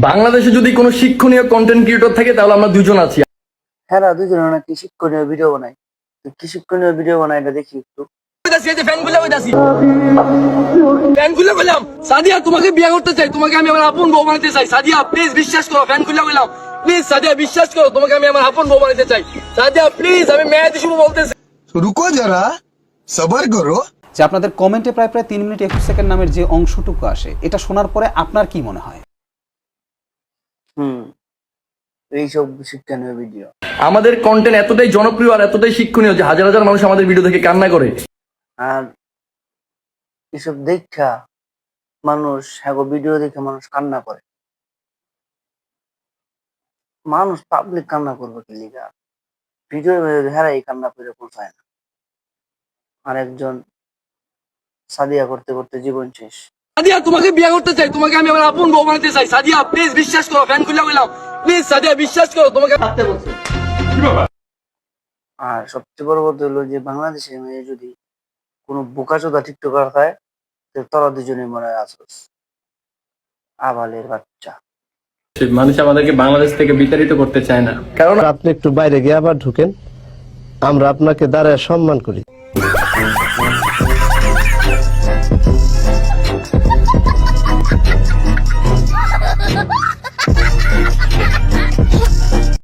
বাংলাদেশে যদি কোনো শিক্ষণীয় কন্টেন্ট ক্রিয়েটর থাকে তাহলে আমরা দুজন আছি। হ্যাঁ না, দুজনে নাকি শিক্ষণীয় ভিডিও বানাই। তো কি শিক্ষণীয় ভিডিও বানাই এটা দেখি একটু। সাদিয়া তোমাকে বিয়ে করতে চাই, তোমাকে আমি আমার আপন বউ বানাতে চাই। সাদিয়া প্লিজ বিশ্বাস করো, ফ্যান খুলে বললাম প্লিজ সাদিয়া বিশ্বাস করো, তোমাকে আমি আমার আপন বউ বানাতে চাই। সাদিয়া প্লিজ, আমি মেয়াদি শুভ বলতেছি। রুকো যারা, সবার করো। যে আপনাদের কমেন্টে প্রায় 3 মিনিট 21 সেকেন্ড নামের যে অংশটুকু আসে, এটা শোনার পরে আপনার কি মনে হয়? এইসব শিক্ষণীয় ভিডিও। আমাদের কন্টেন্ট এতটাই জনপ্রিয় আর এতটাই শিক্ষণীয় যে হাজার হাজার মানুষ আমাদের ভিডিও দেখে কান্না করে। আর এসব দেখা মানুষ, হ্যাঁ ভিডিও দেখে মানুষ কান্না করে। মানুষ পাবলিক কান্না করবে কি লিগা? ভিডিও হেরাই কান্না করে পৌঁছায় না। আর একজন সাদিয়া করতে করতে জীবন শেষ। সাদিয়া তোমাকে বিয়ে করতে চাই, তোমাকে আমি আমার আপন বউ বানাতে চাই। সাদিয়া প্লিজ বিশ্বাস করো, ফ্যান খুলে বললাম প্লিজ সাদিয়া বিশ্বাস করো, তোমাকে থাকতে বলছি। আর সবচেয়ে বড় কথা হলো যে বাংলাদেশের মেয়ে যদি কোনো বোকাচোদা টিকটকার হয়, তো তোরা দুজনে মনে হয় আসোস আবালের বাচ্চা। মানুষ আমাদেরকে বাংলাদেশ থেকে বিতাড়িত করতে চায় না, কারণ আপনি একটু বাইরে গিয়ে আবার ঢুকেন, আমরা আপনাকে দাঁড়ায় সম্মান করি।